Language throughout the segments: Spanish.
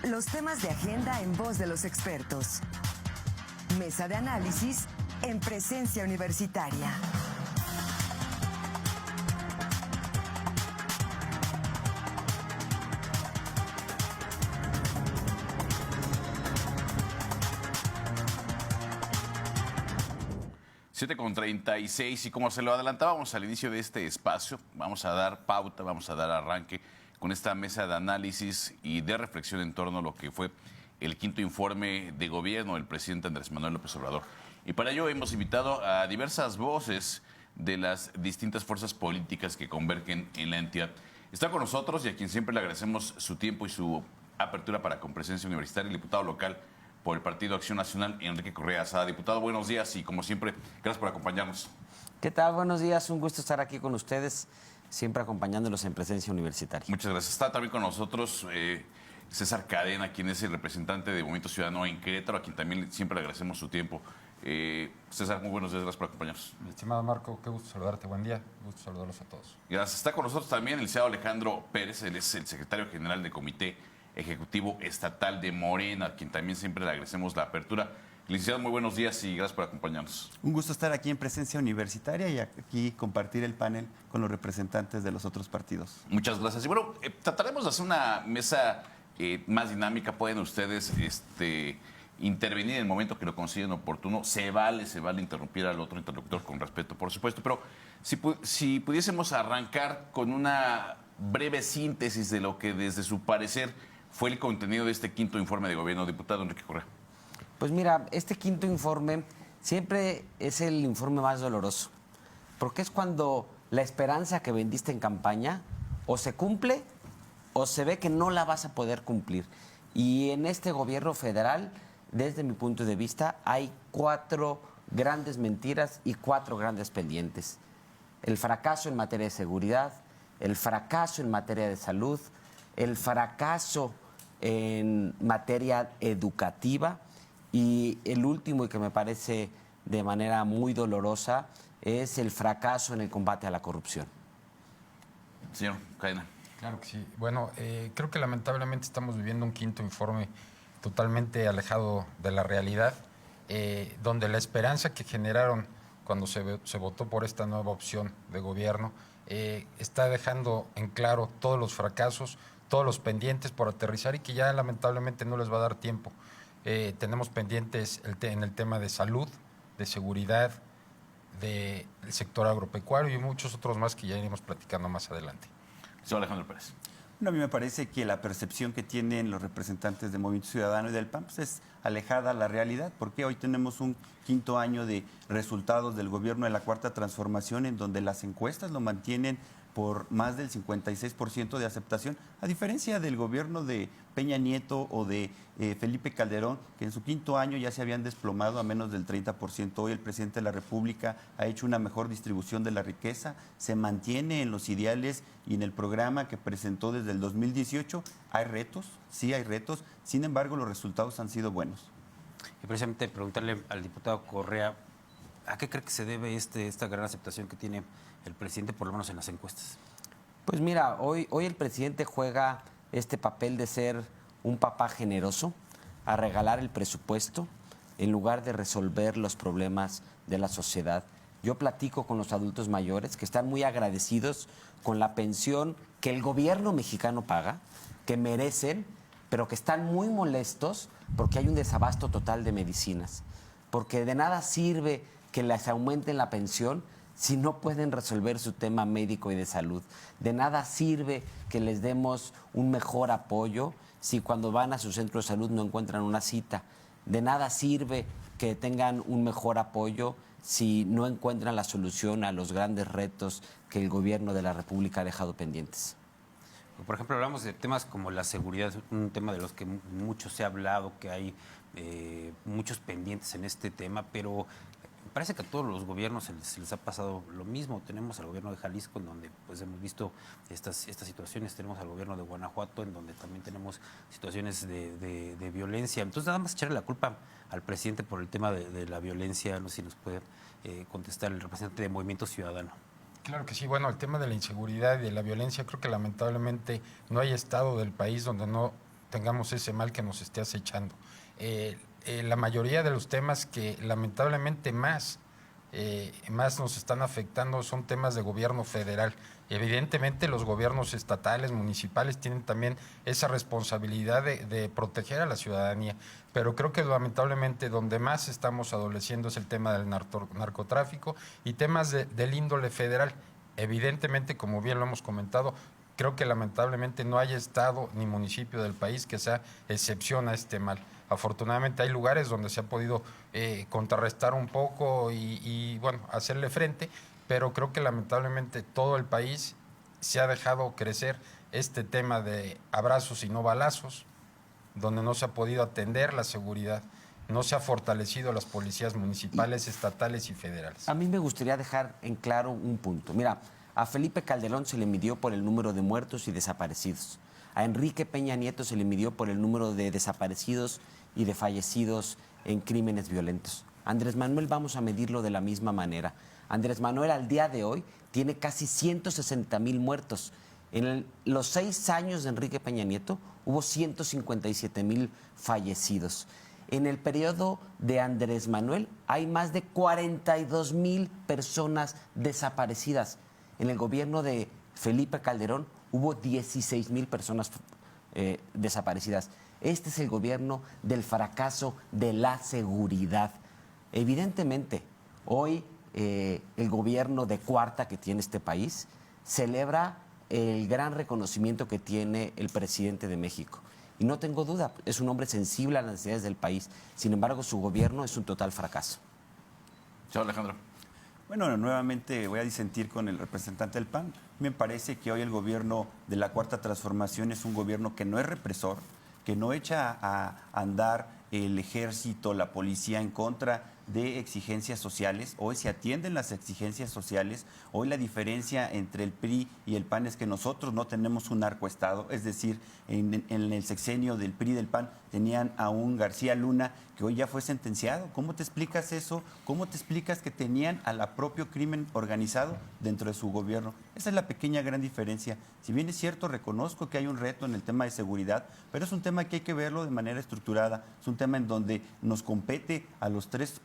Los temas de agenda en voz de los expertos. Mesa de análisis en presencia universitaria. Siete con 36 y como se lo adelantábamos al inicio de este espacio, vamos a dar pauta, vamos a dar arranque con esta mesa de análisis y de reflexión en torno a lo que fue el quinto informe de gobierno del presidente Andrés Manuel López Obrador. Y para ello hemos invitado a diversas voces de las distintas fuerzas políticas que convergen en la entidad. Está con nosotros y a quien siempre le agradecemos su tiempo y su apertura para con presencia universitaria, el diputado local por el Partido Acción Nacional, Enrique Correa Asada. Diputado, buenos días y como siempre, gracias por acompañarnos. ¿Qué tal? Buenos días, un gusto estar aquí con ustedes, siempre acompañándolos en presencia universitaria. Muchas gracias. Está también con nosotros César Cadena, quien es el representante de Movimiento Ciudadano en Querétaro, a quien también siempre le agradecemos su tiempo. César, muy buenos días, gracias por acompañarnos. Mi estimado Marco, qué gusto saludarte, buen día, gusto saludarlos a todos. Gracias. Está con nosotros también el licenciado Alejandro Pérez, él es el secretario general del Comité Ejecutivo Estatal de Morena, a quien también siempre le agradecemos la apertura. Licenciado, muy buenos días y gracias por acompañarnos. Un gusto estar aquí en presencia universitaria y aquí compartir el panel con los representantes de los otros partidos. Muchas gracias. Y bueno, trataremos de hacer una mesa más dinámica. Pueden ustedes intervenir en el momento que lo consideren oportuno. Se vale interrumpir al otro interlocutor con respeto, por supuesto, pero si pudiésemos arrancar con una breve síntesis de lo que desde su parecer fue el contenido de este quinto informe de gobierno, diputado Enrique Correa. Pues mira, este quinto informe siempre es el informe más doloroso, porque es cuando la esperanza que vendiste en campaña o se cumple o se ve que no la vas a poder cumplir. Y en este gobierno federal, desde mi punto de vista, hay 4 grandes mentiras y 4 grandes pendientes. El fracaso en materia de seguridad, el fracaso en materia de salud, el fracaso en materia educativa y el último, y que me parece de manera muy dolorosa, es el fracaso en el combate a la corrupción. Señor Cadena. Claro que sí. Bueno, creo que lamentablemente estamos viviendo un quinto informe totalmente alejado de la realidad, donde la esperanza que generaron cuando se votó por esta nueva opción de gobierno está dejando en claro todos los fracasos, todos los pendientes por aterrizar y que ya lamentablemente no les va a dar tiempo. Tenemos pendientes en el tema de salud, de seguridad, del sector agropecuario y muchos otros más que ya iremos platicando más adelante. Señor Alejandro Pérez. Bueno, a mí me parece que la percepción que tienen los representantes de Movimiento Ciudadano y del PAN pues, es alejada a la realidad, porque hoy tenemos un quinto año de resultados del gobierno de la Cuarta Transformación en donde las encuestas lo mantienen por más del 56% de aceptación, a diferencia del gobierno de Peña Nieto o de Felipe Calderón, que en su quinto año ya se habían desplomado a menos del 30%. Hoy el presidente de la República ha hecho una mejor distribución de la riqueza, se mantiene en los ideales y en el programa que presentó desde el 2018. Hay retos, sí hay retos, sin embargo los resultados han sido buenos. Y precisamente preguntarle al diputado Correa, ¿a qué cree que se debe esta gran aceptación que tiene el presidente, por lo menos en las encuestas? Pues mira, hoy el presidente juega este papel de ser un papá generoso, a regalar el presupuesto en lugar de resolver los problemas de la sociedad. Yo platico con los adultos mayores que están muy agradecidos con la pensión que el gobierno mexicano paga, que merecen, pero que están muy molestos porque hay un desabasto total de medicinas. Porque de nada sirve que les aumenten la pensión si no pueden resolver su tema médico y de salud. De nada sirve que les demos un mejor apoyo si cuando van a su centro de salud no encuentran una cita. De nada sirve que tengan un mejor apoyo si no encuentran la solución a los grandes retos que el gobierno de la República ha dejado pendientes. Por ejemplo, hablamos de temas como la seguridad, un tema de los que mucho se ha hablado, que hay muchos pendientes en este tema, pero parece que a todos los gobiernos se les ha pasado lo mismo. Tenemos al gobierno de Jalisco, en donde pues hemos visto estas situaciones. Tenemos al gobierno de Guanajuato, en donde también tenemos situaciones de violencia. Entonces, nada más echarle la culpa al presidente por el tema de la violencia. No sé si nos puede contestar el representante de Movimiento Ciudadano. Claro que sí. Bueno, el tema de la inseguridad y de la violencia, creo que lamentablemente no hay estado del país donde no tengamos ese mal que nos esté acechando. La mayoría de los temas que lamentablemente más nos están afectando son temas de gobierno federal. Evidentemente los gobiernos estatales, municipales tienen también esa responsabilidad de proteger a la ciudadanía, pero creo que lamentablemente donde más estamos adoleciendo es el tema del narcotráfico y temas del índole federal. Evidentemente, como bien lo hemos comentado, creo que lamentablemente no hay estado ni municipio del país que sea excepción a este mal. Afortunadamente hay lugares donde se ha podido contrarrestar un poco y bueno, hacerle frente, pero creo que lamentablemente todo el país se ha dejado crecer este tema de abrazos y no balazos, donde no se ha podido atender la seguridad, no se ha fortalecido las policías municipales, estatales y federales. A mí me gustaría dejar en claro un punto. Mira, a Felipe Calderón se le midió por el número de muertos y desaparecidos. A Enrique Peña Nieto se le midió por el número de desaparecidos y de fallecidos en crímenes violentos. Andrés Manuel vamos a medirlo de la misma manera. Andrés Manuel al día de hoy tiene casi 160,000 muertos. En los 6 años de Enrique Peña Nieto hubo 157,000 fallecidos. En el periodo de Andrés Manuel hay más de 42,000 personas desaparecidas. En el gobierno de Felipe Calderón hubo 16,000 personas desaparecidas. Este es el gobierno del fracaso de la seguridad. Evidentemente, hoy el gobierno de cuarta que tiene este país celebra el gran reconocimiento que tiene el presidente de México. Y no tengo duda, es un hombre sensible a las necesidades del país. Sin embargo, su gobierno es un total fracaso. Chao, Alejandro. Bueno, nuevamente voy a disentir con el representante del PAN. Me parece que hoy el gobierno de la Cuarta Transformación es un gobierno que no es represor, que no echa a andar el ejército, la policía en contra de exigencias sociales. Hoy se atienden las exigencias sociales. Hoy la diferencia entre el PRI y el PAN es que nosotros no tenemos un narcoestado. Es decir, en el sexenio del PRI y del PAN tenían a un García Luna que hoy ya fue sentenciado. ¿Cómo te explicas eso? ¿Cómo te explicas que tenían al propio crimen organizado dentro de su gobierno? Esa es la pequeña gran diferencia. Si bien es cierto, reconozco que hay un reto en el tema de seguridad, pero es un tema que hay que verlo de manera estructurada. Es un tema en donde nos compete a los tres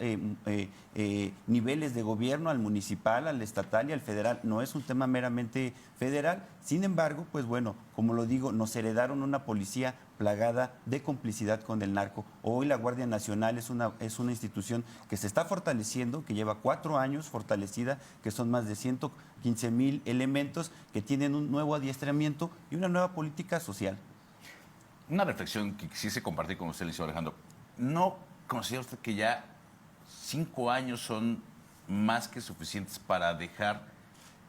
niveles de gobierno, al municipal, al estatal y al federal. No es un tema meramente federal. Sin embargo, pues bueno, como lo digo, nos heredaron una policía plagada de complicidad con el narco. Hoy la Guardia Nacional es una institución que se está fortaleciendo, que lleva 4 años fortalecida, que son más de 115,000 elementos que tienen un nuevo adiestramiento y una nueva política social. Una reflexión que quisiese compartir con usted, licenciado Alejandro. ¿No considera usted que ya 5 años son más que suficientes para dejar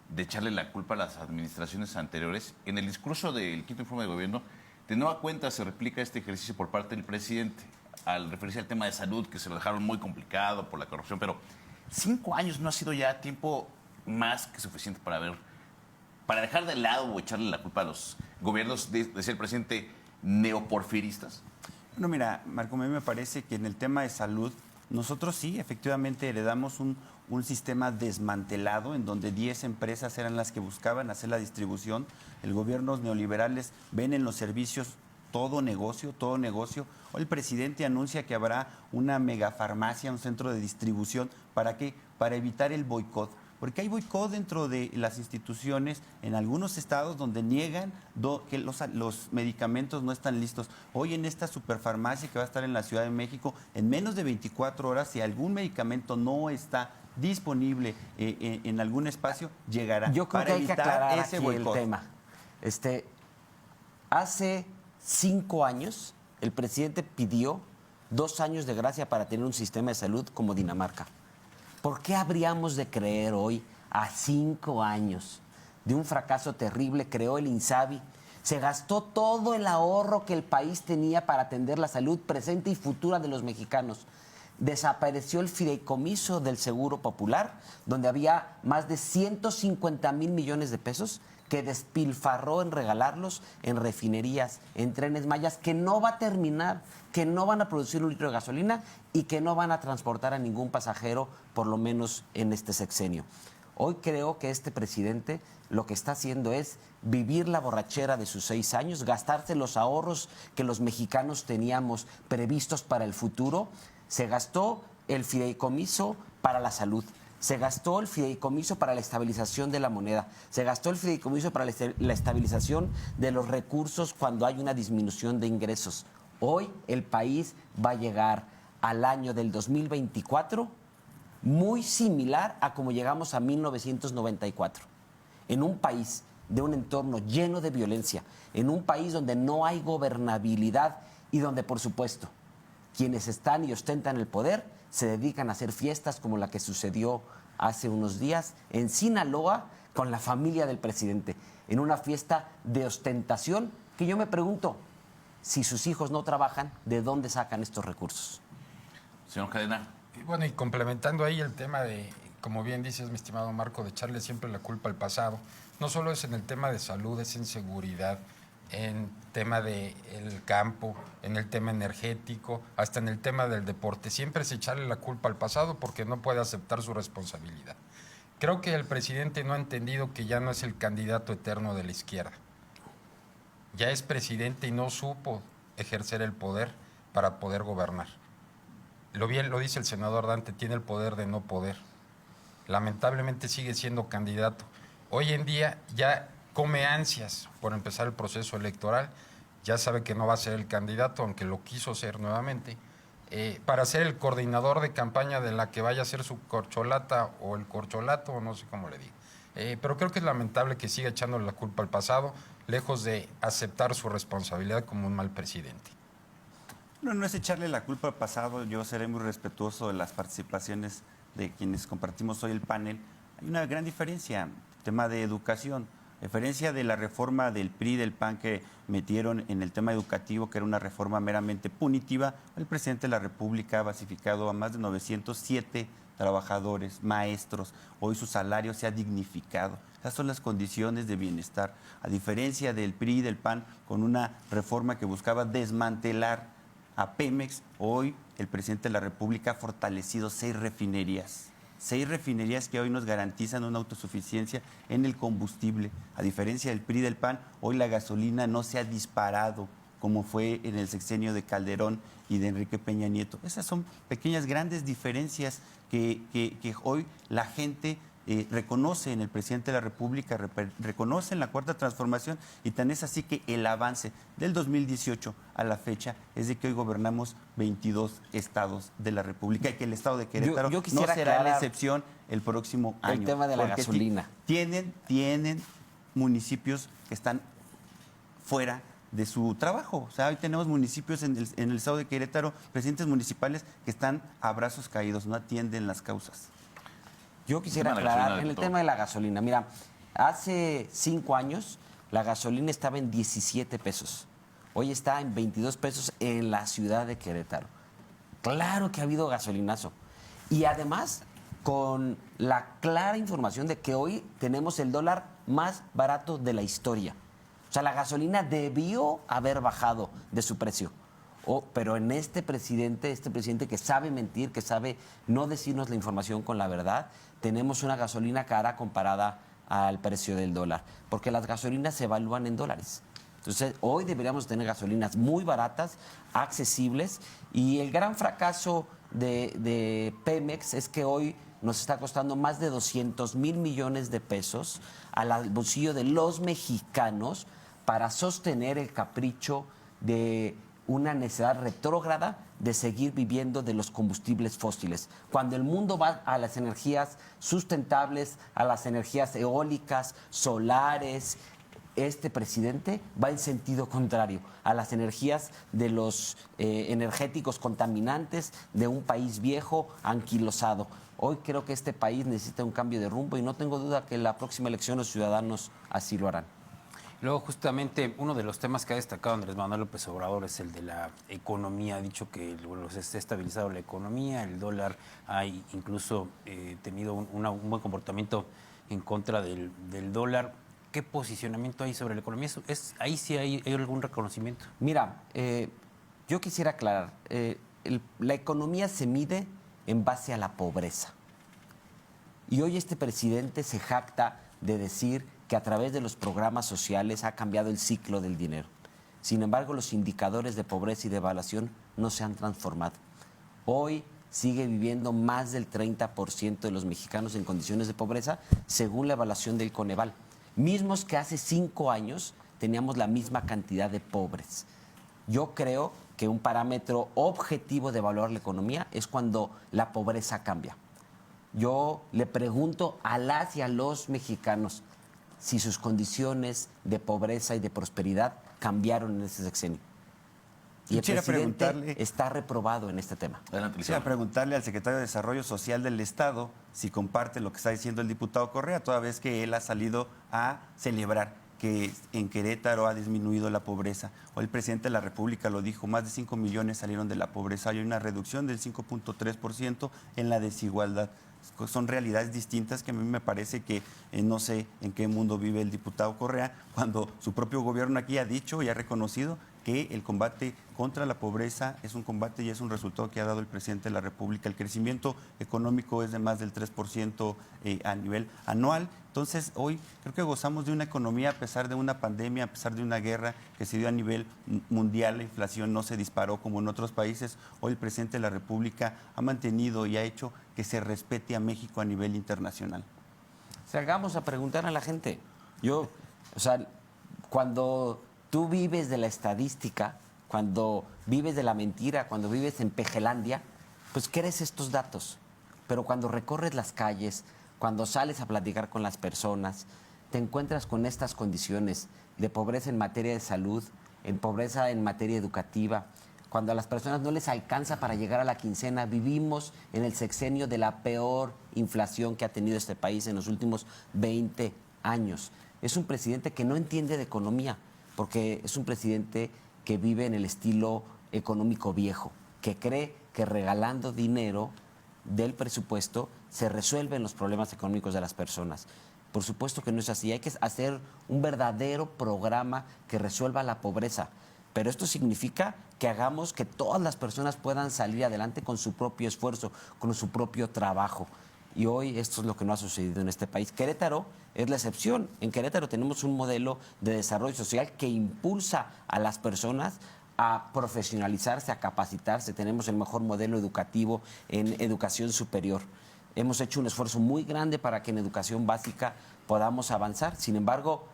de echarle la culpa a las administraciones anteriores? En el discurso del quinto informe de gobierno, de nueva cuenta se replica este ejercicio por parte del presidente al referirse al tema de salud, que se lo dejaron muy complicado por la corrupción, pero 5 años no ha sido ya tiempo más que suficiente para dejar de lado o echarle la culpa a los gobiernos, decía el presidente, neoporfiristas. No, mira, Marco, a mí me parece que en el tema de salud, nosotros sí, efectivamente, heredamos un sistema desmantelado en donde 10 empresas eran las que buscaban hacer la distribución. El gobierno neoliberales ven en los servicios todo negocio, todo negocio. Hoy el presidente anuncia que habrá una megafarmacia, un centro de distribución. ¿Para qué? Para evitar el boicot. Porque hay boicot dentro de las instituciones en algunos estados donde niegan que los medicamentos no están listos. Hoy en esta superfarmacia que va a estar en la Ciudad de México, en menos de 24 horas, si algún medicamento no está disponible en algún espacio, llegará. Yo creo para que hay que evitar aclarar ese aquí boicot. el tema. Hace 5 años el presidente pidió 2 años de gracia para tener un sistema de salud como Dinamarca. ¿Por qué habríamos de creer hoy, a 5 años de un fracaso terrible, creó el INSABI? Se gastó todo el ahorro que el país tenía para atender la salud presente y futura de los mexicanos. Desapareció el fideicomiso del Seguro Popular, donde había más de 150,000 millones de pesos que despilfarró en regalarlos en refinerías, en Trenes Mayas, que no va a terminar, que no van a producir un litro de gasolina y que no van a transportar a ningún pasajero, por lo menos en este sexenio. Hoy creo que este presidente lo que está haciendo es vivir la borrachera de sus 6 años, gastarse los ahorros que los mexicanos teníamos previstos para el futuro. Se gastó el fideicomiso para la salud, se gastó el fideicomiso para la estabilización de la moneda, se gastó el fideicomiso para la estabilización de los recursos cuando hay una disminución de ingresos. Hoy el país va a llegar al año del 2024 muy similar a como llegamos a 1994, en un país de un entorno lleno de violencia, en un país donde no hay gobernabilidad y donde, por supuesto, quienes están y ostentan el poder se dedican a hacer fiestas como la que sucedió hace unos días en Sinaloa con la familia del presidente, en una fiesta de ostentación que yo me pregunto, si sus hijos no trabajan, ¿de dónde sacan estos recursos? Señor Cadena. Y bueno, y complementando ahí el tema de, como bien dices, mi estimado Marco, de echarle siempre la culpa al pasado, no solo es en el tema de salud, es en seguridad, en tema del campo, en el tema energético, hasta en el tema del deporte. Siempre es echarle la culpa al pasado porque no puede aceptar su responsabilidad. Creo que el presidente no ha entendido que ya no es el candidato eterno de la izquierda. Ya es presidente y no supo ejercer el poder para poder gobernar. Lo bien lo dice el senador Dante, tiene el poder de no poder. Lamentablemente sigue siendo candidato. Hoy en día ya come ansias por empezar el proceso electoral, ya sabe que no va a ser el candidato, aunque lo quiso ser nuevamente, para ser el coordinador de campaña de la que vaya a ser su corcholata o el corcholato, o no sé cómo le digo. Pero creo que es lamentable que siga echándole la culpa al pasado, lejos de aceptar su responsabilidad como un mal presidente. No es echarle la culpa al pasado. Yo seré muy respetuoso de las participaciones de quienes compartimos hoy el panel. Hay una gran diferencia, tema de educación. A diferencia de la reforma del PRI y del PAN que metieron en el tema educativo, que era una reforma meramente punitiva, el presidente de la República ha basificado a más de 907 trabajadores, maestros. Hoy su salario se ha dignificado. Esas son las condiciones de bienestar. A diferencia del PRI y del PAN, con una reforma que buscaba desmantelar a Pemex, hoy el presidente de la República ha fortalecido 6 refinerías. 6 refinerías que hoy nos garantizan una autosuficiencia en el combustible. A diferencia del PRI y del PAN, hoy la gasolina no se ha disparado como fue en el sexenio de Calderón y de Enrique Peña Nieto. Esas son pequeñas, grandes diferencias que hoy la gente reconoce en el presidente de la República, reconoce en la Cuarta Transformación, y tan es así que el avance del 2018 a la fecha es de que hoy gobernamos 22 estados de la República y que el estado de Querétaro yo no será la aclarar excepción el próximo año. el tema de la gasolina. Tienen municipios que están fuera de su trabajo. O sea, hoy tenemos municipios en el estado de Querétaro, presidentes municipales que están a brazos caídos, no atienden las causas. Yo quisiera aclarar en el tema de la gasolina. Mira, hace 5 años la gasolina estaba en 17 pesos. Hoy está en 22 pesos en la ciudad de Querétaro. Claro que ha habido gasolinazo. Y además, con la clara información de que hoy tenemos el dólar más barato de la historia. O sea, la gasolina debió haber bajado de su precio. Pero en este presidente que sabe mentir, que sabe no decirnos la información con la verdad, tenemos una gasolina cara comparada al precio del dólar, porque las gasolinas se evalúan en dólares. Entonces, hoy deberíamos tener gasolinas muy baratas, accesibles, y el gran fracaso de Pemex es que hoy nos está costando más de 200,000 millones de pesos al bolsillo de los mexicanos para sostener el capricho de una necesidad retrógrada de seguir viviendo de los combustibles fósiles. Cuando el mundo va a las energías sustentables, a las energías eólicas, solares, este presidente va en sentido contrario, a las energías de los energéticos contaminantes de un país viejo, anquilosado. Hoy creo que este país necesita un cambio de rumbo y no tengo duda que en la próxima elección los ciudadanos así lo harán. Luego, justamente, uno de los temas que ha destacado Andrés Manuel López Obrador es el de la economía. Ha dicho que se ha estabilizado la economía, el dólar ha incluso tenido un buen comportamiento en contra del dólar. ¿Qué posicionamiento hay sobre la economía? ¿Ahí sí hay algún reconocimiento? Mira, yo quisiera aclarar, la economía se mide en base a la pobreza. Y hoy este presidente se jacta de decir que a través de los programas sociales ha cambiado el ciclo del dinero. Sin embargo, los indicadores de pobreza y de evaluación no se han transformado. Hoy sigue viviendo más del 30% de los mexicanos en condiciones de pobreza, según la evaluación del Coneval. Mismos que hace 5 años teníamos la misma cantidad de pobres. Yo creo que un parámetro objetivo de evaluar la economía es cuando la pobreza cambia. Yo le pregunto a las y a los mexicanos si sus condiciones de pobreza y de prosperidad cambiaron en ese sexenio. Y el presidente está reprobado en este tema. Quisiera preguntarle al secretario de Desarrollo Social del Estado si comparte lo que está diciendo el diputado Correa, toda vez que él ha salido a celebrar que en Querétaro ha disminuido la pobreza. Hoy el presidente de la República lo dijo, más de 5 millones salieron de la pobreza. Hay una reducción del 5.3% en la desigualdad. Son realidades distintas que a mí me parece que no sé en qué mundo vive el diputado Correa, cuando su propio gobierno aquí ha dicho y ha reconocido que el combate contra la pobreza es un combate y es un resultado que ha dado el presidente de la República. El crecimiento económico es de más del 3% a nivel anual. Entonces, hoy creo que gozamos de una economía a pesar de una pandemia, a pesar de una guerra que se dio a nivel mundial. La inflación no se disparó como en otros países. Hoy el presidente de la República ha mantenido y ha hecho que se respete a México a nivel internacional. Salgamos a preguntar a la gente. Cuando tú vives de la estadística, cuando vives de la mentira, cuando vives en Pejelandia, pues crees estos datos. Pero cuando recorres las calles, cuando sales a platicar con las personas, te encuentras con estas condiciones de pobreza en materia de salud, en pobreza en materia educativa. Cuando a las personas no les alcanza para llegar a la quincena, vivimos en el sexenio de la peor inflación que ha tenido este país en los últimos 20 años. Es un presidente que no entiende de economía, porque es un presidente que vive en el estilo económico viejo, que cree que regalando dinero del presupuesto se resuelven los problemas económicos de las personas. Por supuesto que no es así. Hay que hacer un verdadero programa que resuelva la pobreza. Pero esto significa que hagamos que todas las personas puedan salir adelante con su propio esfuerzo, con su propio trabajo. Y hoy esto es lo que no ha sucedido en este país. Querétaro es la excepción. En Querétaro tenemos un modelo de desarrollo social que impulsa a las personas a profesionalizarse, a capacitarse. Tenemos el mejor modelo educativo en educación superior. Hemos hecho un esfuerzo muy grande para que en educación básica podamos avanzar. Sin embargo,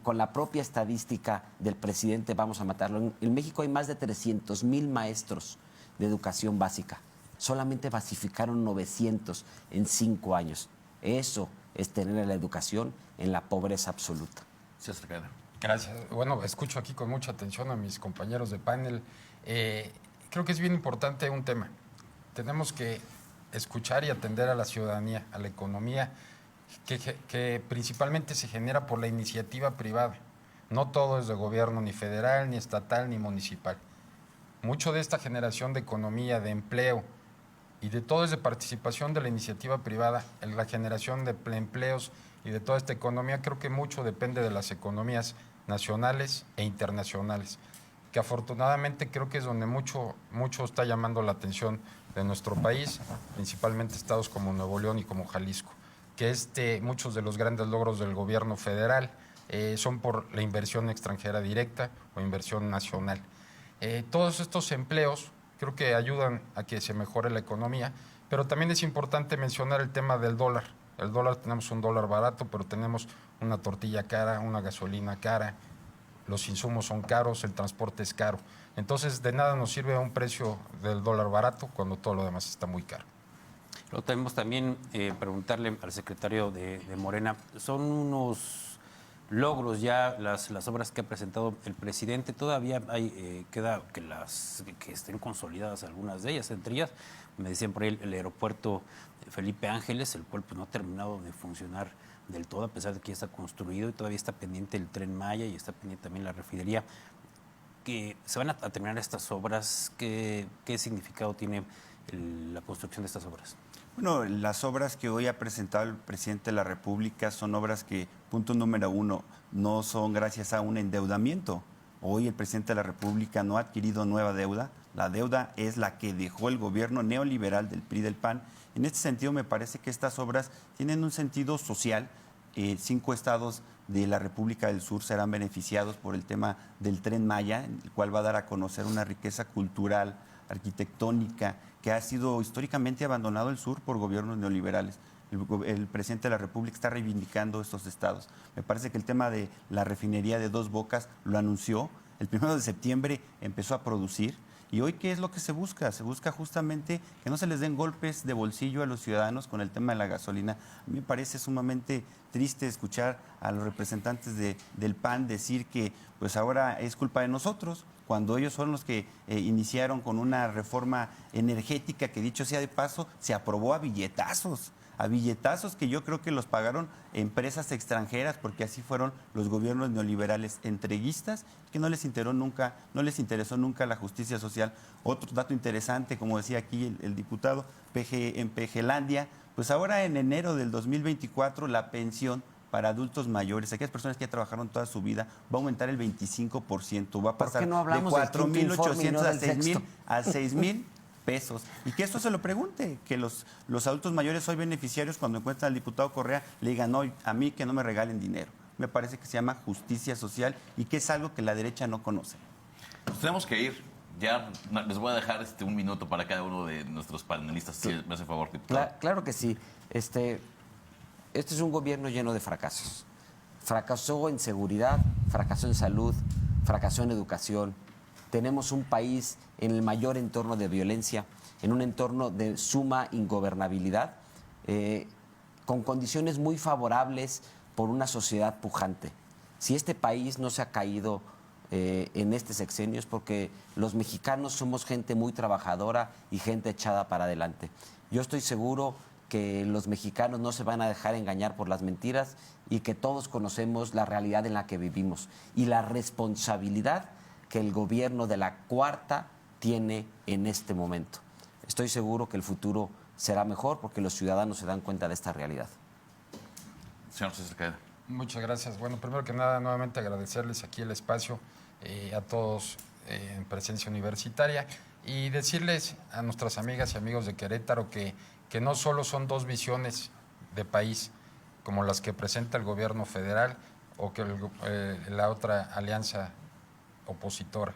con la propia estadística del presidente vamos a matarlo. En México hay más de 300,000 maestros de educación básica. Solamente basificaron 900 en 5 años. Eso es tener la educación en la pobreza absoluta. Se acerca. Gracias. Bueno, escucho aquí con mucha atención a mis compañeros de panel. Creo que es bien importante un tema. Tenemos que escuchar y atender a la ciudadanía, a la economía, que principalmente se genera por la iniciativa privada. No todo es de gobierno, ni federal, ni estatal, ni municipal. Mucho de esta generación de economía, de empleo y de todo es de participación de la iniciativa privada, en la generación de empleos y de toda esta economía. Creo que mucho depende de las economías nacionales e internacionales, que afortunadamente creo que es donde mucho está llamando la atención de nuestro país, principalmente estados como Nuevo León y como Jalisco, que muchos de los grandes logros del gobierno federal son por la inversión extranjera directa o inversión nacional. Todos estos empleos creo que ayudan a que se mejore la economía, pero también es importante mencionar el tema del dólar. El dólar, tenemos un dólar barato, pero tenemos una tortilla cara, una gasolina cara, los insumos son caros, el transporte es caro. Entonces, de nada nos sirve un precio del dólar barato cuando todo lo demás está muy caro. Luego tenemos también preguntarle al secretario de Morena, son unos logros ya las obras que ha presentado el presidente, todavía queda que estén consolidadas algunas de ellas, entre ellas, me decían por ahí el aeropuerto Felipe Ángeles, el cual pues, no ha terminado de funcionar del todo, a pesar de que ya está construido y todavía está pendiente el Tren Maya y está pendiente también la refinería. Que se van a terminar estas obras, ¿qué significado tiene la construcción de estas obras? Bueno, las obras que hoy ha presentado el presidente de la República son obras que, punto número 1, no son gracias a un endeudamiento. Hoy el presidente de la República no ha adquirido nueva deuda. La deuda es la que dejó el gobierno neoliberal del PRI del PAN. En este sentido, me parece que estas obras tienen un sentido social. 5 estados de la República del Sur serán beneficiados por el tema del Tren Maya, el cual va a dar a conocer una riqueza cultural, arquitectónica, que ha sido históricamente abandonado el sur por gobiernos neoliberales. El presidente de la República está reivindicando estos estados. Me parece que el tema de la refinería de Dos Bocas lo anunció. El 1 de septiembre empezó a producir. Y hoy, ¿qué es lo que se busca? Se busca justamente que no se les den golpes de bolsillo a los ciudadanos con el tema de la gasolina. A mí me parece sumamente triste escuchar a los representantes del PAN decir que pues ahora es culpa de nosotros, cuando ellos son los que iniciaron con una reforma energética que, dicho sea de paso, se aprobó a billetazos que yo creo que los pagaron empresas extranjeras, porque así fueron los gobiernos neoliberales entreguistas, que no les interesó nunca la justicia social. Otro dato interesante, como decía aquí el diputado, en PGlandia, pues ahora en enero del 2024 la pensión para adultos mayores, aquellas personas que ya trabajaron toda su vida, va a aumentar el 25%, va a pasar no de hablamos del quinto informe y 4.800 no del sexto? a 6,000 pesos. Y que esto se lo pregunte, que los adultos mayores hoy beneficiarios, cuando encuentran al diputado Correa, le digan, no, a mí que no me regalen dinero. Me parece que se llama justicia social y que es algo que la derecha no conoce. Nos tenemos que ir. Ya les voy a dejar un minuto para cada uno de nuestros panelistas, si me hace favor, diputado. Claro que sí. Este es un gobierno lleno de fracasos. Fracasó en seguridad, fracasó en salud, fracasó en educación. Tenemos un país en el mayor entorno de violencia, en un entorno de suma ingobernabilidad, con condiciones muy favorables por una sociedad pujante. Si este país no se ha caído en este sexenio es porque los mexicanos somos gente muy trabajadora y gente echada para adelante. Yo estoy seguro que los mexicanos no se van a dejar engañar por las mentiras y que todos conocemos la realidad en la que vivimos y la responsabilidad que el gobierno de la Cuarta tiene en este momento. Estoy seguro que el futuro será mejor porque los ciudadanos se dan cuenta de esta realidad. Señor César Caeda. Muchas gracias. Bueno, primero que nada, nuevamente agradecerles aquí el espacio a todos en Presencia Universitaria y decirles a nuestras amigas y amigos de Querétaro que no solo son dos visiones de país como las que presenta el gobierno federal o que la otra alianza opositora.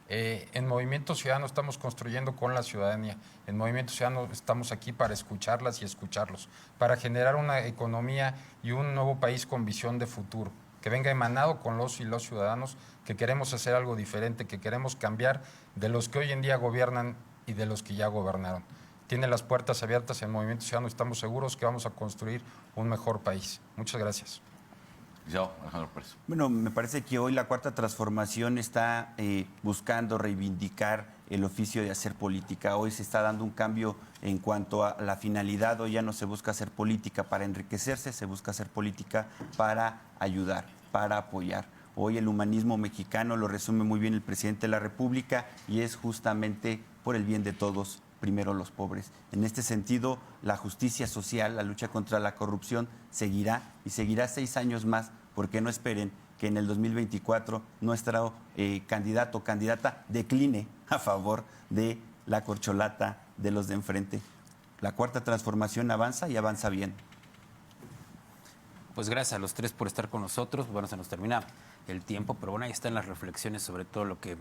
En Movimiento Ciudadano estamos construyendo con la ciudadanía. En Movimiento Ciudadano estamos aquí para escucharlas y escucharlos, para generar una economía y un nuevo país con visión de futuro, que venga emanado con los y los ciudadanos, que queremos hacer algo diferente, que queremos cambiar de los que hoy en día gobiernan y de los que ya gobernaron. Tiene las puertas abiertas en Movimiento Ciudadano, estamos seguros que vamos a construir un mejor país. Muchas gracias. Yo, Alejandro Pérez. Bueno, me parece que hoy la Cuarta Transformación está buscando reivindicar el oficio de hacer política. Hoy se está dando un cambio en cuanto a la finalidad. Hoy ya no se busca hacer política para enriquecerse, se busca hacer política para ayudar, para apoyar. Hoy el humanismo mexicano lo resume muy bien el presidente de la República y es justamente por el bien de todos, primero los pobres. En este sentido, la justicia social, la lucha contra la corrupción seguirá y seguirá 6 años más, porque no esperen que en el 2024 nuestro candidato o candidata decline a favor de la corcholata de los de enfrente. La Cuarta Transformación avanza y avanza bien. Pues gracias a los tres por estar con nosotros. Bueno, se nos termina el tiempo, pero bueno, ahí están las reflexiones sobre todo lo que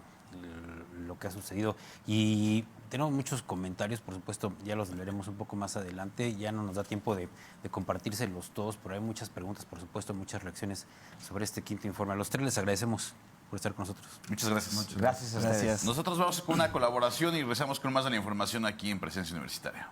ha sucedido. Y tenemos muchos comentarios, por supuesto, ya los leeremos un poco más adelante. Ya no nos da tiempo de compartírselos todos, pero hay muchas preguntas, por supuesto, muchas reacciones sobre este quinto informe. A los tres les agradecemos por estar con nosotros. Muchas gracias. Gracias a ustedes. Nosotros vamos con una colaboración y regresamos con más de la información aquí en Presencia Universitaria.